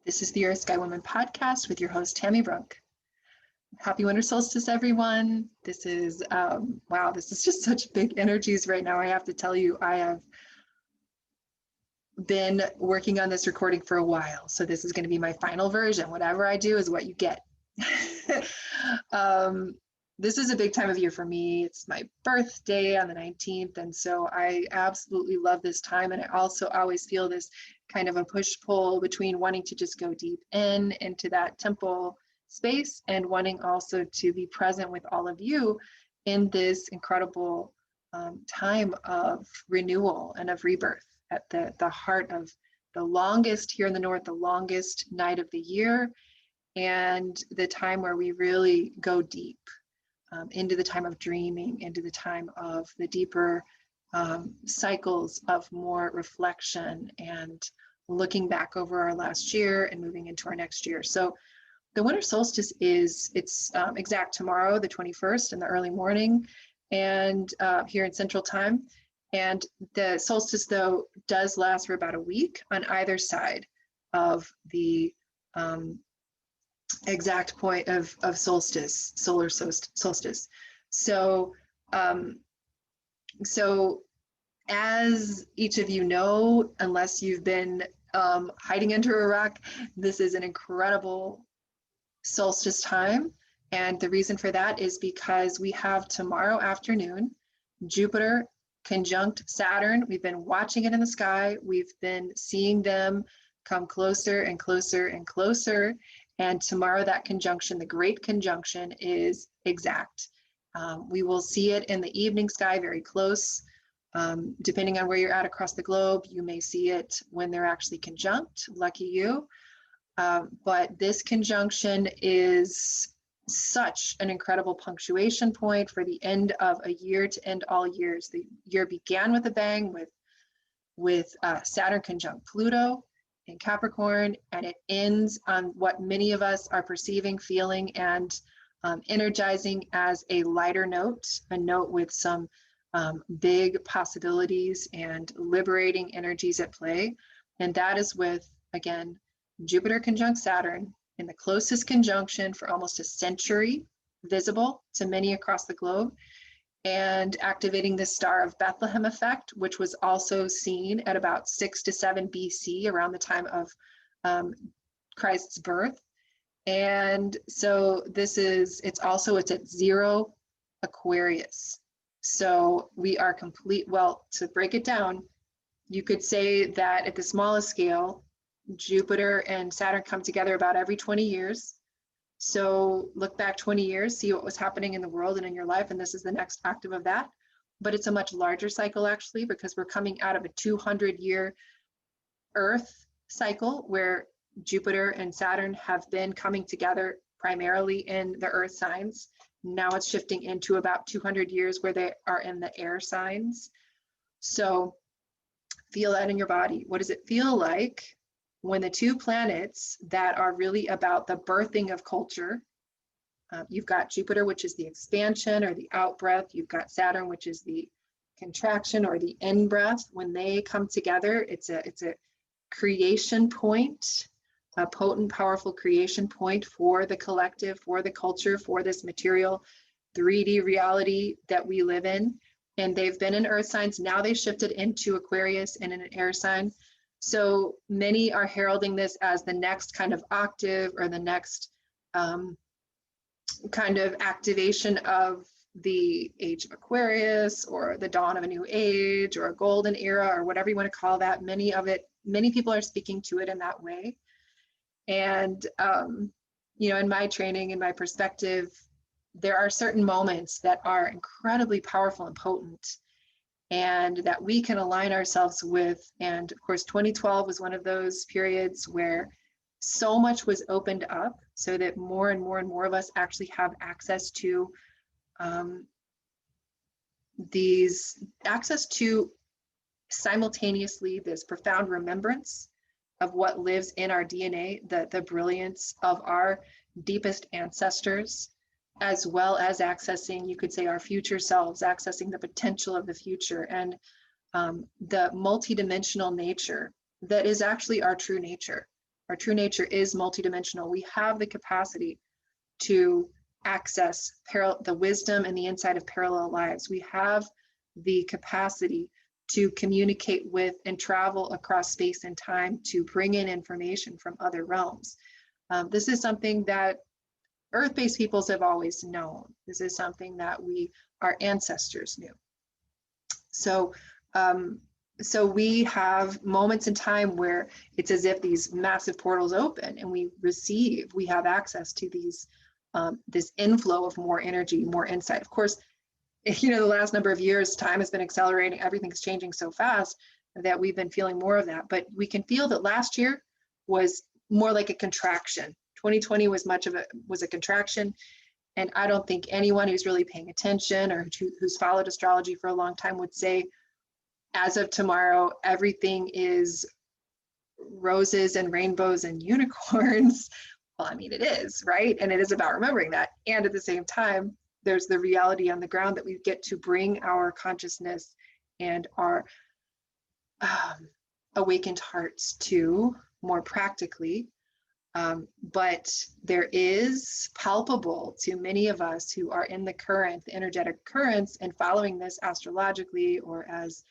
This is the Earth Sky Woman podcast with your host, Tammy Brunk. Happy winter solstice, everyone. This is, wow, this is just such big energies right now. I have to tell you, I have been working on this recording for a while. So this is going to be my final version. Whatever I do is what you get. This is a big time of year for me. It's my birthday on the 19th. And so I absolutely love this time. And I also always feel this kind of a push-pull between wanting to just go deep into that temple space and wanting also to be present with all of you in this incredible time of renewal and of rebirth at the heart of the longest here in the north, the longest night of the year, and the time where we really go deep into the time of dreaming, into the time of the deeper cycles of more reflection and looking back over our last year and moving into our next year. So the winter solstice it's exact tomorrow, the 21st, in the early morning, and here in Central Time. And the solstice, though, does last for about a week on either side of the exact point of solstice, solar solstice. So, so as each of you know, unless you've been hiding under a rock, this is an incredible solstice time. And the reason for that is because we have tomorrow afternoon, Jupiter conjunct Saturn. We've been watching it in the sky. We've been seeing them come closer and closer and closer. And tomorrow that conjunction, the great conjunction, is exact. We will see it in the evening sky very close. Depending on where you're at across the globe, you may see it when they're actually conjunct. Lucky you. But this conjunction is such an incredible punctuation point for the end of a year to end all years. The year began with a bang with Saturn conjunct Pluto in Capricorn, and it ends on what many of us are perceiving, feeling, and energizing as a lighter note, a note with some big possibilities and liberating energies at play. And that is with, again, Jupiter conjunct Saturn in the closest conjunction for almost a century, visible to many across the globe, and activating the Star of Bethlehem effect, which was also seen at about 6 to 7 BC, around the time of Christ's birth. And so it's at 0 Aquarius. So we are to break it down, you could say that at the smallest scale, Jupiter and Saturn come together about every 20 years. So look back 20 years, see what was happening in the world and in your life, and this is the next octave of that. But it's a much larger cycle, actually, because we're coming out of a 200-year Earth cycle where Jupiter and Saturn have been coming together primarily in the Earth signs. Now it's shifting into about 200 years where they are in the air signs. So feel that in your body. What does it feel like when the two planets that are really about the birthing of culture, you've got Jupiter, which is the expansion or the out breath, you've got Saturn, which is the contraction or the in breath. When they come together, it's a creation point, a potent, powerful creation point for the collective, for the culture, for this material 3D reality that we live in. And they've been in Earth signs. Now they shifted into Aquarius and in an air sign. So many are heralding this as the next kind of octave or the next kind of activation of the age of Aquarius or the dawn of a new age or a golden era or whatever you want to call that. Many people are speaking to it in that way. And, in my training, in my perspective, there are certain moments that are incredibly powerful and potent, and that we can align ourselves with. And of course, 2012 was one of those periods where so much was opened up so that more and more and more of us actually have access to simultaneously this profound remembrance of what lives in our DNA, the brilliance of our deepest ancestors, as well as accessing, you could say, our future selves, accessing the potential of the future and the multidimensional nature that is actually our true nature. Our true nature is multidimensional. We have the capacity to access the wisdom and the insight of parallel lives. We have the capacity to communicate with and travel across space and time to bring in information from other realms. This is something that Earth-based peoples have always known. This is something that our ancestors knew. So, so we have moments in time where it's as if these massive portals open and we have access to these, this inflow of more energy, more insight. Of course, you know, the last number of years, time has been accelerating. Everything's changing so fast that we've been feeling more of that. But we can feel that last year was more like a contraction. 2020 was a contraction. And I don't think anyone who's really paying attention or who's followed astrology for a long time would say, as of tomorrow, everything is roses and rainbows and unicorns. Well, I mean, it is, right? And it is about remembering that. And at the same time, there's the reality on the ground that we get to bring our consciousness and our awakened hearts to more practically. But there is palpable to many of us who are in the energetic currents and following this astrologically or as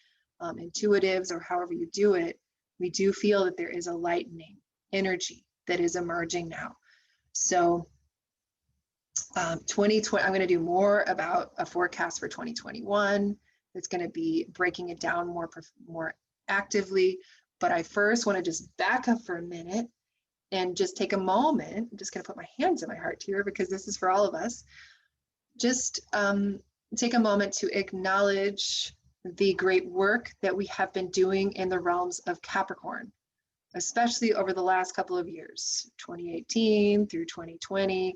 intuitives or however you do it, we do feel that there is a lightening energy that is emerging now. So 2020, I'm going to do more about a forecast for 2021. It's going to be breaking it down more actively. But I first want to just back up for a minute and just take a moment. I'm just going to put my hands in my heart here because this is for all of us. Just take a moment to acknowledge the great work that we have been doing in the realms of Capricorn, especially over the last couple of years, 2018 through 2020,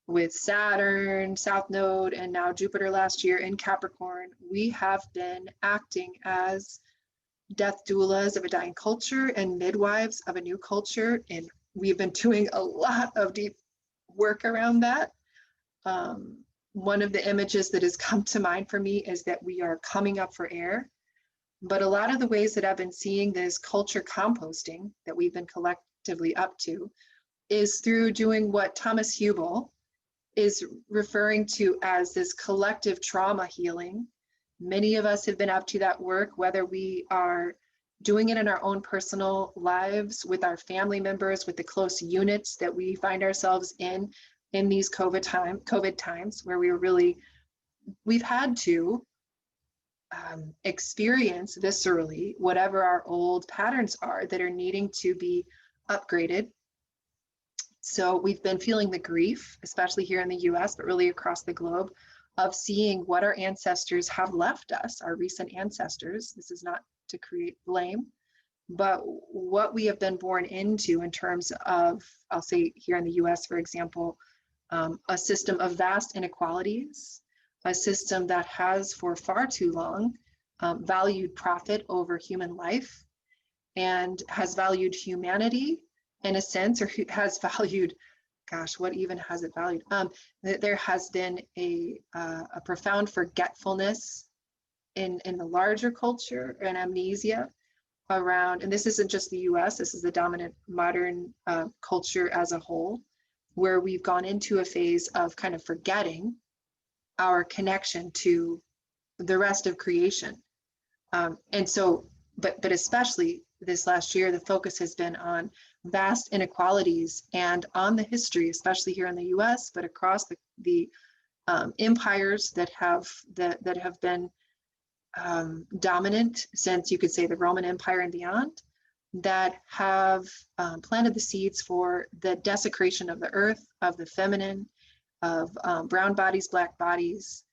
with Saturn, South Node, and now Jupiter last year in Capricorn. We have been acting as death doulas of a dying culture and midwives of a new culture. And we've been doing a lot of deep work around that. One of the images that has come to mind for me is that we are coming up for air. But a lot of the ways that I've been seeing this culture composting that we've been collectively up to is through doing what Thomas Hubel is referring to as this collective trauma healing. Many of us have been up to that work, whether we are doing it in our own personal lives, with our family members, with the close units that we find ourselves in these COVID times, where we've had to experience viscerally whatever our old patterns are that are needing to be upgraded. So we've been feeling the grief, especially here in the US, but really across the globe, of seeing what our ancestors have left us, our recent ancestors. This is not to create blame, but what we have been born into in terms of, I'll say here in the US, for example, a system of vast inequalities, a system that has for far too long valued profit over human life and has valued humanity in a sense, or has valued, gosh, what even has it valued? There has been a profound forgetfulness in the larger culture and amnesia around, and this isn't just the US, this is the dominant modern culture as a whole, where we've gone into a phase of kind of forgetting our connection to the rest of creation. And so, but especially this last year, the focus has been on vast inequalities and on the history, especially here in the US, but across the empires that have been dominant since, you could say, the Roman Empire and beyond, that have planted the seeds for the desecration of the earth, of the feminine, of brown bodies, black bodies,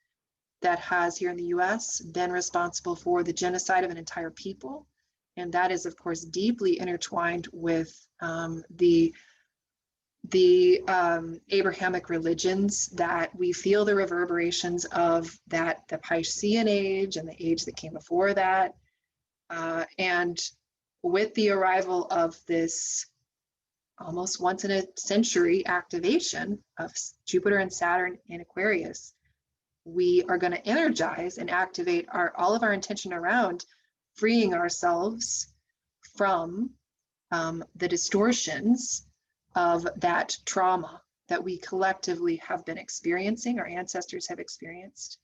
that has here in the US been responsible for the genocide of an entire people. And that is, of course, deeply intertwined with the Abrahamic religions that we feel the reverberations of, that the Piscean age and the age that came before that. And with the arrival of this almost once in a century activation of Jupiter and Saturn in Aquarius, we are going to energize and activate all of our intention around freeing ourselves from the distortions of that trauma that we collectively have been experiencing, our ancestors have experienced,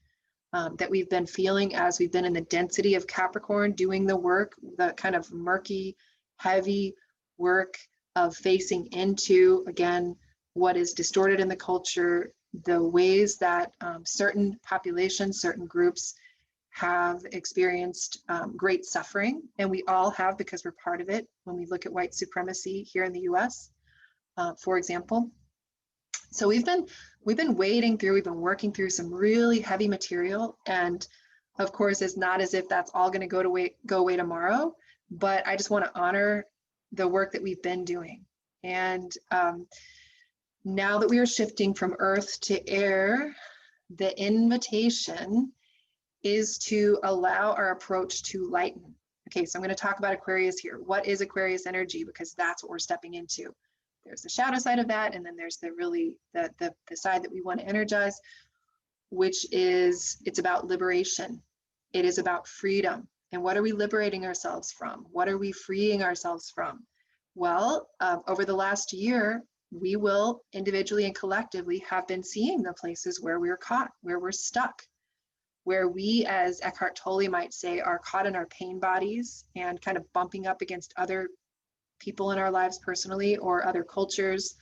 that we've been feeling as we've been in the density of Capricorn, doing the work, the kind of murky, heavy work of facing into, again, what is distorted in the culture, the ways that certain populations, certain groups have experienced great suffering, and we all have because we're part of it when we look at white supremacy here in the US, for example. So we've been wading through, we've been working through some really heavy material, and of course it's not as if that's all going to go away tomorrow, but I just want to honor the work that we've been doing. And now that we are shifting from earth to air, the invitation is to allow our approach to lighten. Okay, so I'm going to talk about Aquarius here. What is Aquarius energy? Because that's what we're stepping into. There's the shadow side of that, and then there's the really the side that we want to energize, which is, it's about liberation. It is about freedom. And what are we liberating ourselves from? What are we freeing ourselves from? Well, over the last year, we will individually and collectively have been seeing the places where we're caught, where we're stuck, where we, as Eckhart Tolle might say, are caught in our pain bodies and kind of bumping up against other people in our lives personally or other cultures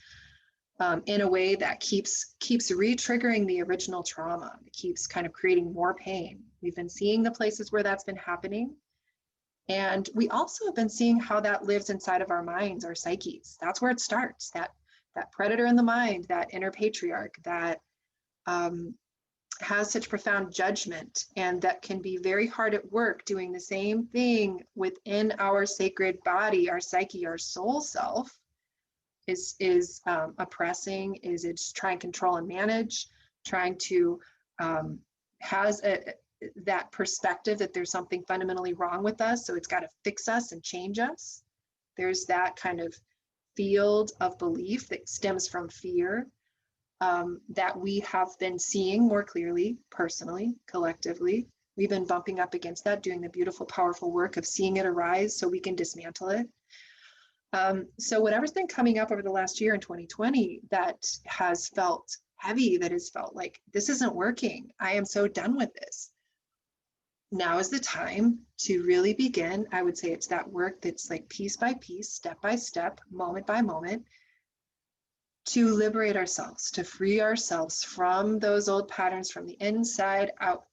in a way that keeps re-triggering the original trauma. It keeps kind of creating more pain. We've been seeing the places where that's been happening. And we also have been seeing how that lives inside of our minds, our psyches. That's where it starts, that predator in the mind, that inner patriarch that has such profound judgment and that can be very hard at work doing the same thing within our sacred body, our psyche, our soul self is oppressing, is it's trying to control and manage, trying to has that perspective that there's something fundamentally wrong with us, so it's got to fix us and change us. There's that kind of field of belief that stems from fear. That we have been seeing more clearly, personally, collectively. We've been bumping up against that, doing the beautiful, powerful work of seeing it arise so we can dismantle it. So whatever's been coming up over the last year in 2020 that has felt heavy, that has felt like this isn't working, I am so done with this. Now is the time to really begin. I would say it's that work that's like piece by piece, step by step, moment by moment, to liberate ourselves, to free ourselves from those old patterns from the inside out,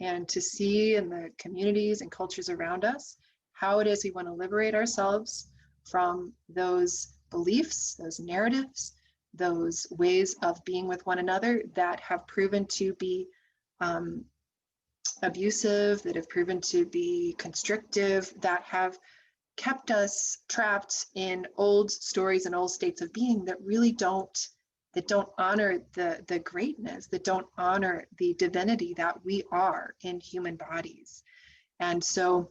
and to see in the communities and cultures around us how it is we want to liberate ourselves from those beliefs, those narratives, those ways of being with one another that have proven to be abusive, that have proven to be constrictive, that have kept us trapped in old stories and old states of being that really don't honor the greatness, that don't honor the divinity that we are in human bodies. And so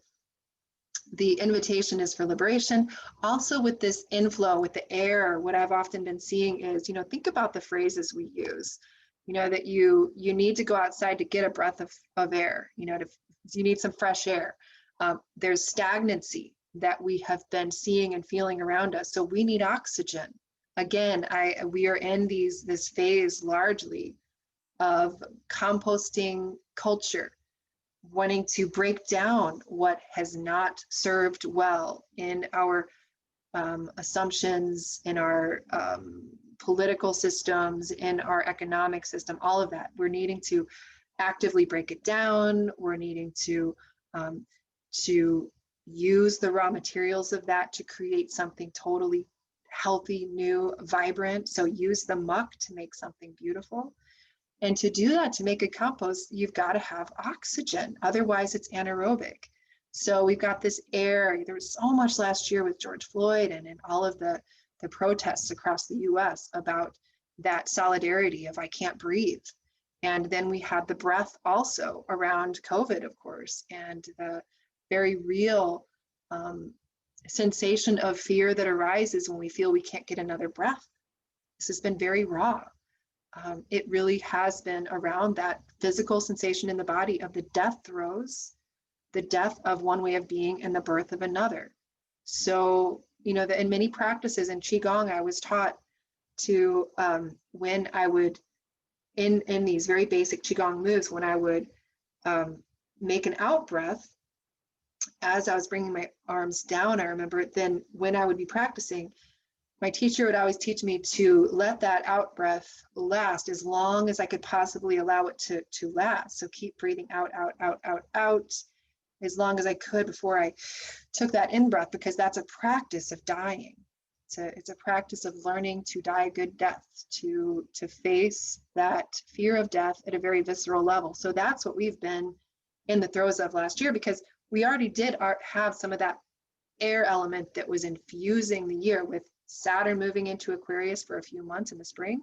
the invitation is for liberation. Also with this inflow, with the air, what I've often been seeing is, think about the phrases we use, that you need to go outside to get a breath of air, you need some fresh air. There's stagnancy that we have been seeing and feeling around us. So we need oxygen. Again, we are in this phase largely of composting culture, wanting to break down what has not served well in our assumptions, in our political systems, in our economic system, all of that. We're needing to actively break it down. We're needing to use the raw materials of that to create something totally healthy, new, vibrant. So use the muck to make something beautiful. And to do that, to make a compost, you've got to have oxygen. Otherwise, it's anaerobic. So we've got this air. There was so much last year with George Floyd and in all of the protests across the US about that solidarity of I can't breathe. And then we had the breath also around COVID, of course, and the very real sensation of fear that arises when we feel we can't get another breath. This has been very raw. It really has been around that physical sensation in the body of the death throes, the death of one way of being and the birth of another. So you know, that in many practices in Qigong, I was taught to, when I would, in these very basic Qigong moves, when I would make an out breath, as I was bringing my arms down, I remember then when I would be practicing, my teacher would always teach me to let that out breath last as long as I could possibly allow it to last. So keep breathing out, out, out, out, out, as long as I could before I took that in breath, because that's a practice of dying. It's a practice of learning to die a good death, to face that fear of death at a very visceral level. So that's what we've been in the throes of last year, because we already did have some of that air element that was infusing the year, with Saturn moving into Aquarius for a few months in the spring,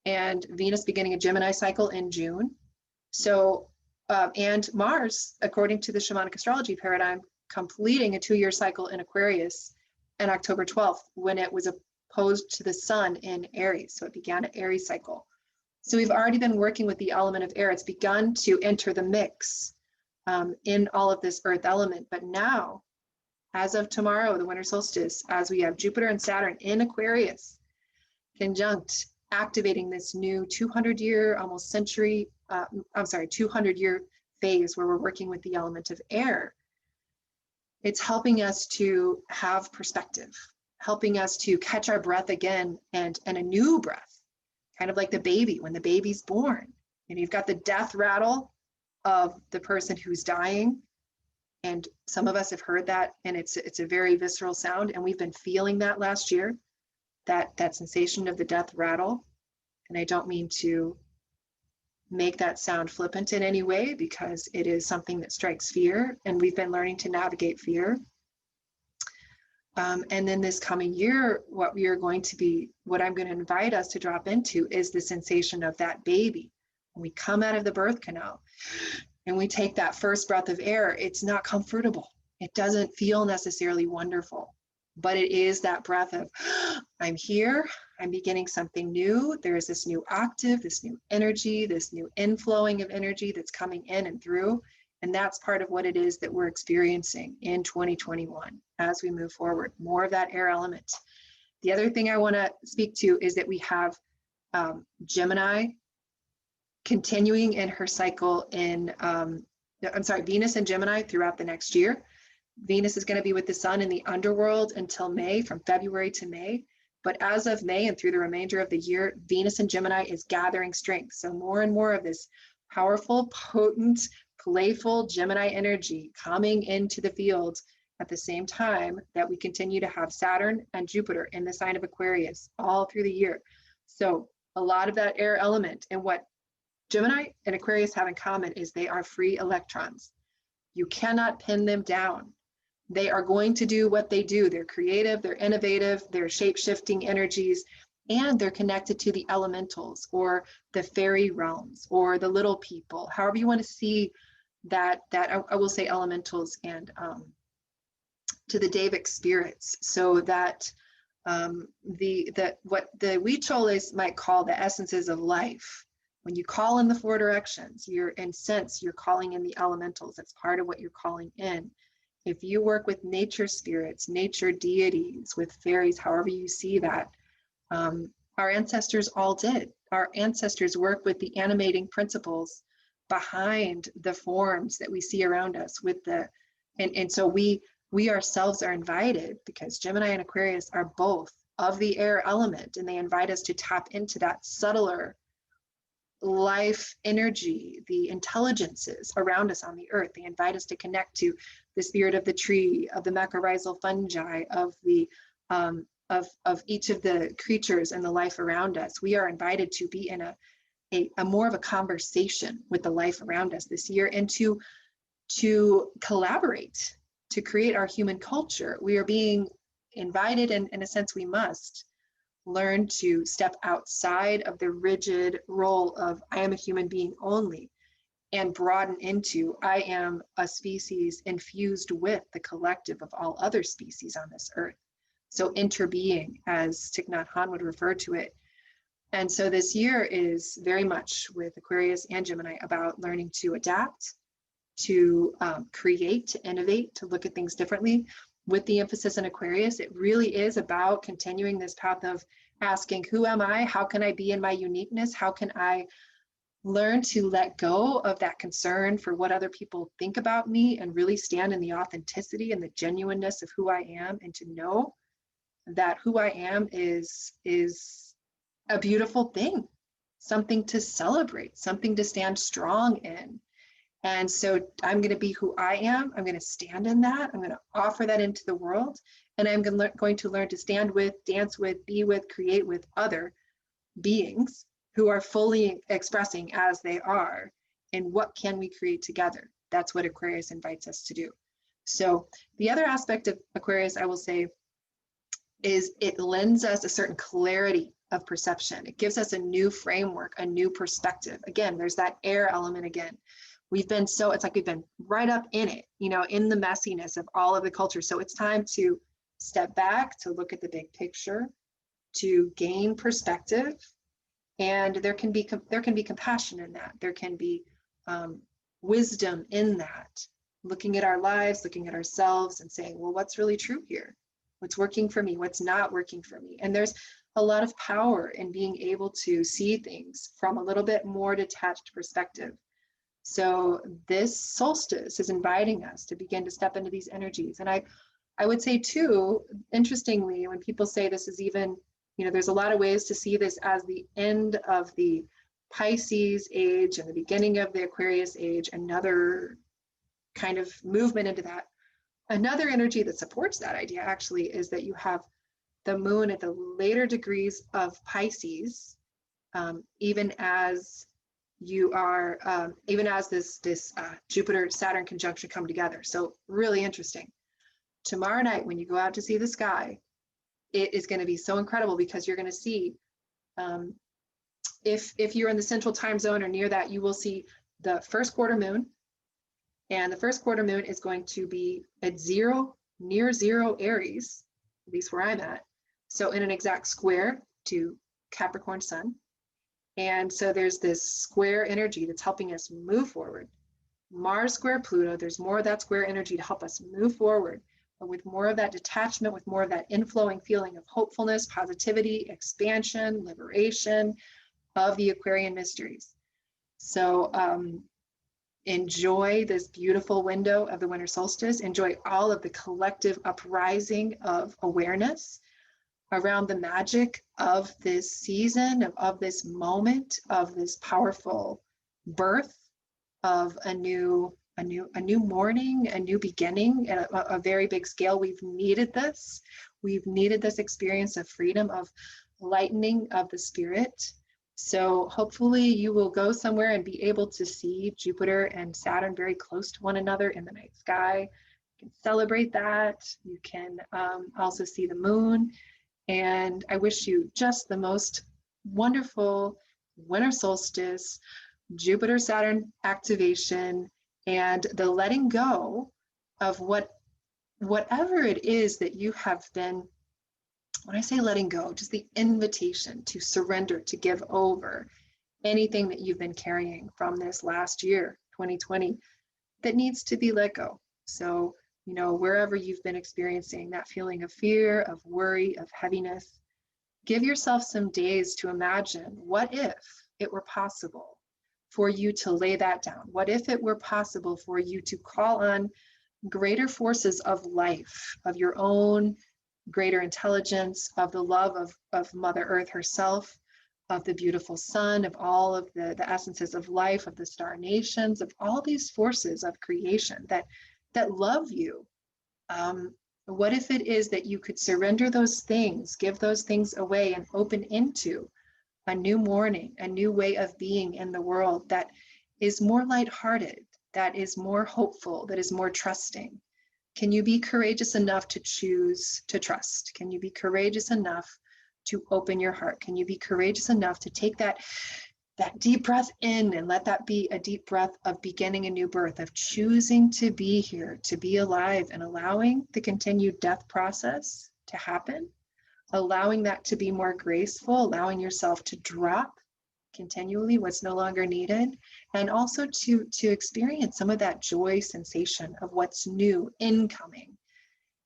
and Venus beginning a Gemini cycle in June. So, and Mars, according to the shamanic astrology paradigm, completing a 2-year cycle in Aquarius on October 12th, when it was opposed to the sun in Aries. So it began an Aries cycle. So we've already been working with the element of air. It's begun to enter the mix in all of this earth element. But now, as of tomorrow, the winter solstice, as we have Jupiter and Saturn in Aquarius, conjunct, activating this new 200-year, almost century, 200-year phase where we're working with the element of air. It's helping us to have perspective, helping us to catch our breath again, and a new breath, kind of like the baby when the baby's born. And you've got the death rattle of the person who's dying. And some of us have heard that, and it's a very visceral sound, and we've been feeling that last year, that sensation of the death rattle. And I don't mean to make that sound flippant in any way, because it is something that strikes fear, and we've been learning to navigate fear. And then this coming year, what I'm going to invite us to drop into is the sensation of that baby. When we come out of the birth canal and we take that first breath of air, it's not comfortable. It doesn't feel necessarily wonderful, but it is that breath of, I'm here, I'm beginning something new. There is this new octave, this new energy, this new inflowing of energy that's coming in and through. And that's part of what it is that we're experiencing in 2021 as we move forward, more of that air element. The other thing I want to speak to is that we have Gemini continuing in her cycle in, Venus and Gemini throughout the next year. Venus is going to be with the sun in the underworld until May, from February to May. But as of May and through the remainder of the year, Venus and Gemini is gathering strength. So more and more of this powerful, potent, playful Gemini energy coming into the field at the same time that we continue to have Saturn and Jupiter in the sign of Aquarius all through the year. So a lot of that air element, and what Gemini and Aquarius have in common is they are free electrons. You cannot pin them down. They are going to do what they do. They're creative, they're innovative, they're shape-shifting energies, and they're connected to the elementals or the fairy realms or the little people, however you want to see that I will say elementals, and to the Devic spirits, so that what the Huicholes might call the essences of life. When you call in the 4 directions, you're calling in the elementals. That's part of what you're calling in. If you work with nature spirits, nature deities, with fairies, however you see that, our ancestors all did. Our ancestors work with the animating principles behind the forms that we see around us, and so we ourselves are invited, because Gemini and Aquarius are both of the air element, and they invite us to tap into that subtler life energy, the intelligences around us on the earth. They invite us to connect to the spirit of the tree, of the mycorrhizal fungi, of the of each of the creatures and the life around us. We are invited to be in a more of a conversation with the life around us this year, and to collaborate, to create our human culture. We are being invited, and in a sense we must learn to step outside of the rigid role of I am a human being only, and broaden into I am a species infused with the collective of all other species on this earth. So interbeing, as Thich Nhat Hanh would refer to it. And so this year is very much, with Aquarius and Gemini, about learning to adapt, to create, to innovate, to look at things differently. with the emphasis in Aquarius, it really is about continuing this path of asking, who am I? How can I be in my uniqueness? How can I learn to let go of that concern for what other people think about me and really stand in the authenticity and the genuineness of who I am, and to know that who I am is a beautiful thing, something to celebrate, something to stand strong in. And so I'm going to be who I am. I'm going to stand in that. I'm going to offer that into the world. And I'm going to learn to stand with, dance with, be with, create with other beings who are fully expressing as they are. And what can we create together? That's what Aquarius invites us to do. So the other aspect of Aquarius, I will say, is it lends us a certain clarity of perception. It gives us a new framework, a new perspective. Again, there's that air element again. We've been so, it's like we've been right up in it, you know, in the messiness of all of the culture. So it's time to step back, to look at the big picture, to gain perspective. And there can be compassion in that. There can be wisdom in that. Looking at our lives, looking at ourselves and saying, well, what's really true here? What's working for me? What's not working for me? And there's a lot of power in being able to see things from a little bit more detached perspective. So this solstice is inviting us to begin to step into these energies. And I would say too, interestingly, when people say this is even, you know, there's a lot of ways to see this as the end of the Pisces age and the beginning of the Aquarius age, another kind of movement into that. Another energy that supports that idea actually is that you have the moon at the later degrees of Pisces, even as you are, even as this Jupiter-Saturn conjunction come together. So really interesting. Tomorrow night, when you go out to see the sky, it is going to be so incredible because you're going to see, if you're in the central time zone or near that, you will see the first quarter moon. And the first quarter moon is going to be at zero, near zero Aries, at least where I'm at. So in an exact square to Capricorn sun. And so there's this square energy that's helping us move forward. Mars square Pluto, there's more of that square energy to help us move forward, but with more of that detachment, with more of that inflowing feeling of hopefulness, positivity, expansion, liberation of the Aquarian mysteries. So enjoy this beautiful window of the winter solstice. Enjoy all of the collective uprising of awareness around the magic of this season, of this moment, of this powerful birth of a new morning, a new beginning at a very big scale. We've needed this. We've needed this experience of freedom, of lightening of the spirit. So hopefully you will go somewhere and be able to see Jupiter and Saturn very close to one another in the night sky. You can celebrate that. You can also see the moon. And I wish you just the most wonderful winter solstice, Jupiter-Saturn activation, and the letting go of whatever it is that you have been, when I say letting go, just the invitation to surrender, to give over anything that you've been carrying from this last year, 2020, that needs to be let go. So, you know, wherever you've been experiencing that feeling of fear, of worry, of heaviness, give yourself some days to imagine, what if it were possible for you to lay that down? What if it were possible for you to call on greater forces of life, of your own greater intelligence, of the love of Mother Earth herself, of the beautiful sun, of all of the essences of life, of the star nations, of all these forces of creation that love you. What if it is that you could surrender those things, give those things away, and open into a new morning, a new way of being in the world that is more lighthearted, that is more hopeful, that is more trusting? Can you be courageous enough to choose to trust? Can you be courageous enough to open your heart? Can you be courageous enough to take that deep breath in and let that be a deep breath of beginning a new birth, of choosing to be here, to be alive, and allowing the continued death process to happen, allowing that to be more graceful, allowing yourself to drop continually what's no longer needed, and also to experience some of that joy sensation of what's new incoming.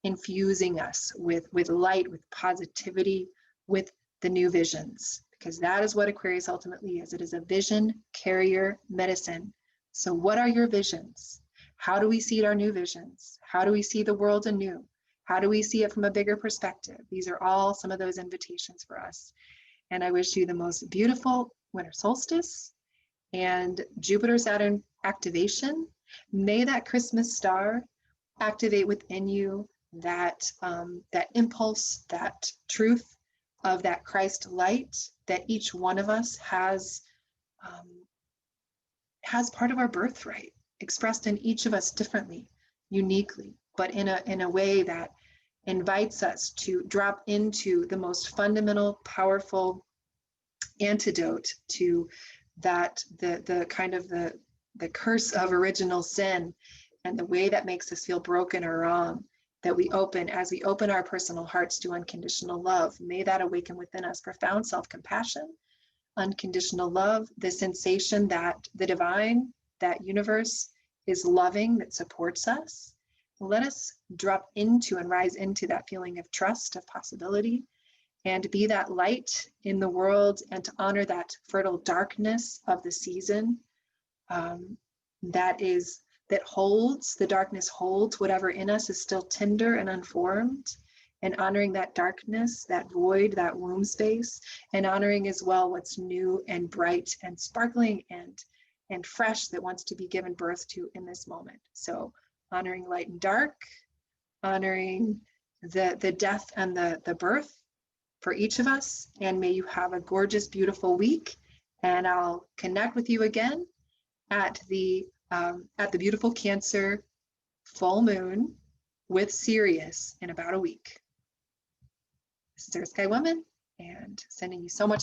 infusing us with light, with positivity, with the new visions, because that is what Aquarius ultimately is. It is a vision carrier medicine. So what are your visions? How do we see our new visions? How do we see the world anew? How do we see it from a bigger perspective? These are all some of those invitations for us. And I wish you the most beautiful winter solstice and Jupiter-Saturn activation. May that Christmas star activate within you that that impulse, that truth of that Christ light that each one of us has part of our birthright expressed in each of us differently, uniquely, but in a way that invites us to drop into the most fundamental, powerful antidote to that the kind of the curse of original sin and the way that makes us feel broken or wrong, that we open as we open our personal hearts to unconditional love. May that awaken within us profound self-compassion, unconditional love, the sensation that the divine, that universe is loving, that supports us. Let us drop into and rise into that feeling of trust, of possibility, and be that light in the world, and to honor that fertile darkness of the season that holds, the darkness holds whatever in us is still tender and unformed, and honoring that darkness, that void, that womb space, and honoring as well what's new and bright and sparkling and fresh that wants to be given birth to in this moment. So honoring light and dark, honoring the death and the birth for each of us. And may you have a gorgeous, beautiful week. And I'll connect with you again at the beautiful Cancer full moon with Sirius in about a week. This is Earth Sky Woman, and sending you so much